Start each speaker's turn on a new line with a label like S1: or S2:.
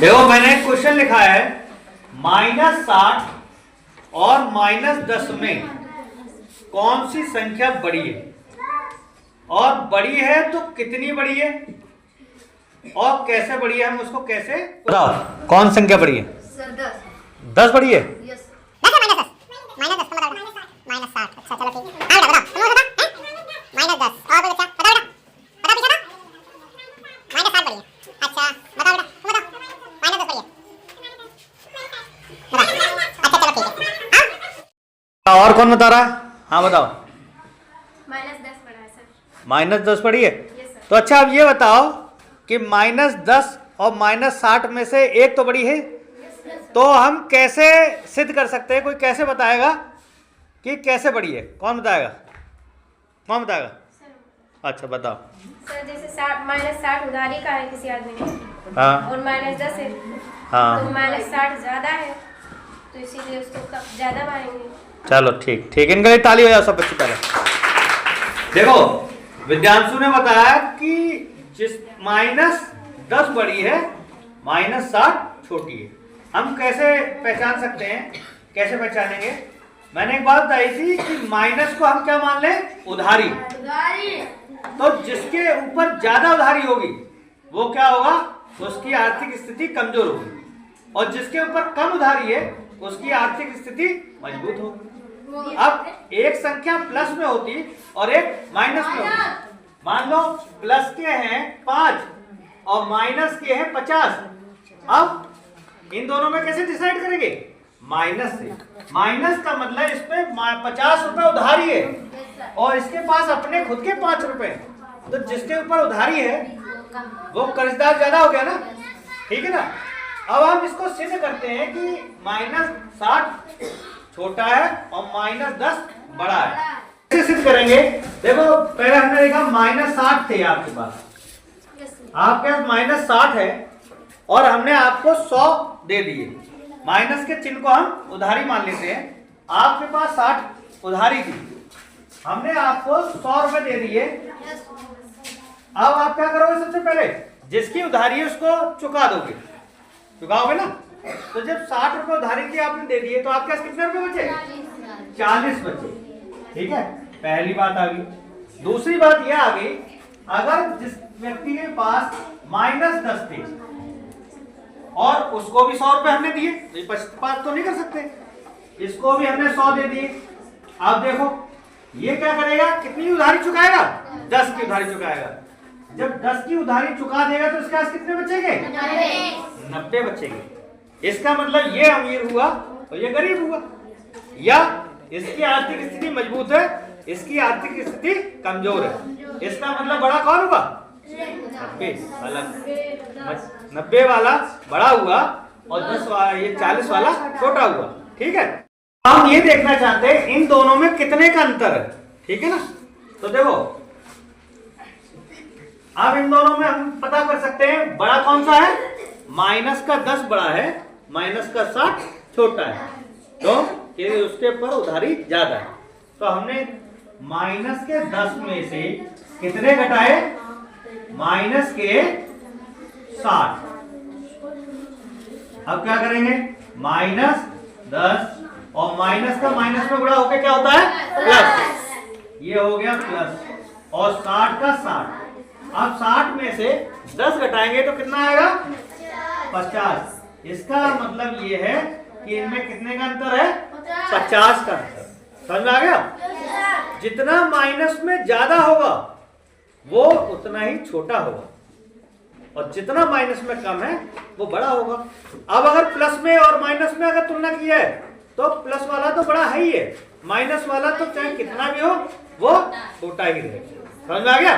S1: देखो मैंने एक क्वेश्चन लिखा है, -60 और -10 में कौन सी संख्या बड़ी है, और बड़ी है तो कितनी बड़ी है और कैसे बड़ी है, हम उसको कैसे बताओ। कौन संख्या बड़ी है?
S2: सर 10।
S1: 10 बड़ी है?
S2: यस।
S3: -10 अच्छा चलो ठीक है। बताओ तुम बताओ -10 और कोई बच्चा बताओ बेटा पीछे -7 बड़ी है। अच्छा बताओ बेटा तुम बताओ -10 बड़ी है। अच्छा चलो ठीक है।
S1: और कौन बता रहा है? हाँ बताओ।
S2: -10 बड़ा है सर।
S1: -10 बड़ी है?
S2: Yes sir.
S1: तो अच्छा अब ये बताओ कि -10 और -60 में से एक तो बड़ी है, तो हम कैसे सिद्ध कर सकते हैं? कोई कैसे बताएगा कि कैसे बड़ी है? कौन बताएगा? कौन बताएगा? अच्छा बताओ।
S2: सर जैसे -60 उधारी का है किसी आदमी ने,
S1: हाँ
S2: और -10 है,
S1: हाँ
S2: तो -60 ज्यादा है, तो इसीलिए उसको कब ज्यादा मारेंगे।
S1: चलो ठीक ठीक, इनके लिए ताली हो जाओ सब बच्चे। पहले देखो, विद्यांशु ने बताया कि जिस -10 बड़ी है, -60 छोटी है। हम कैसे पहचान सकते हैं? कैसे पहचानेंगे? मैंने एक बात बताई थी कि माइनस को हम क्या मान लें? उधारी। तो जिसके ऊपर ज्यादा उधारी होगी वो क्या होगा? उसकी आर्थिक स्थिति कमजोर होगी, और जिसके ऊपर कम उधारी है उसकी आर्थिक स्थिति मजबूत होगी। अब एक संख्या प्लस में होती और एक माइनस में होती। मान लो प्लस के हैं 5 और माइनस के हैं 50। अब इन दोनों में कैसे डिसाइड करेंगे? माइनस से। माइनस का मतलब इस पे 50 रुपए उधारी है और इसके पास अपने खुद के 5 रुपए, तो जिसके ऊपर उधारी है वो कर्जदार ज्यादा हो गया ना, ठीक है ना। अब हम इसको सिद्ध करते हैं कि -60 छोटा है और -10 बड़ा है। कैसे सिद्ध करेंगे? देखो पहले हमने देखा -60 थे आपके पास, आपके पास -60 है और हमने आपको 100 दे दिए। माइनस के चिन्ह को हम उधारी मान लेते हैं। आपके पास 60 उधारी थी, हमने आपको 100 रुपए दे दिए। अब आप क्या करोगे? सबसे पहले जिसकी उधारी है उसको चुका दोगे, चुकाओगे ना। तो जब 60 रुपए उधारी की आपने दे दिए तो आपके पास कितने रुपए बचे? 40 बचे, ठीक है। पहली बात आ गई। दूसरी बात यह आ गई, अगर जिस व्यक्ति के पास -10 थे और उसको भी 100 रुपए हमने दिए, तो पक्षपात तो नहीं कर सकते, इसको भी हमने 100 दे दिए। अब देखो ये क्या करेगा? कितनी उधारी चुकाएगा? 10 की उधारी चुकाएगा। जब 10 की उधारी चुका देगा तो इसके पास कितने बचेंगे? 90 बचेंगे। इसका मतलब ये अमीर हुआ और ये गरीब हुआ, या इसकी आर्थिक स्थिति मजबूत है, इसकी आर्थिक स्थिति कमजोर है। इसका मतलब बड़ा कौन हुआ? 90 वाला बड़ा हुआ और 10 वाला, ये 40 वाला छोटा हुआ, ठीक है। हम ये देखना चाहते हैं इन दोनों में कितने का अंतर है, ठीक है ना। तो देखो अब इन दोनों में हम पता कर सकते हैं बड़ा कौन सा है। -10 बड़ा है, -60 छोटा है, तो उसके ऊपर उधारी ज्यादा है। तो हमने -10 में से कितने घटाए? -60। अब क्या करेंगे? -10 और माइनस का माइनस में गुणा होकर क्या होता है? प्लस। ये हो गया प्लस, और 60 का 60। अब 60 में से 10 घटाएंगे तो कितना आएगा? 50। इसका मतलब ये है कि इनमें कितने का अंतर है? 50 का अंतर। समझ में आ गया? जितना माइनस में ज्यादा होगा वो उतना ही छोटा होगा, और जितना माइनस में कम है वो बड़ा होगा। अब अगर प्लस में और माइनस में अगर तुलना की है तो प्लस वाला तो बड़ा है ही है, माइनस वाला तो चाहे कितना भी हो वो छोटा ही रहेगा। समझ में आ गया?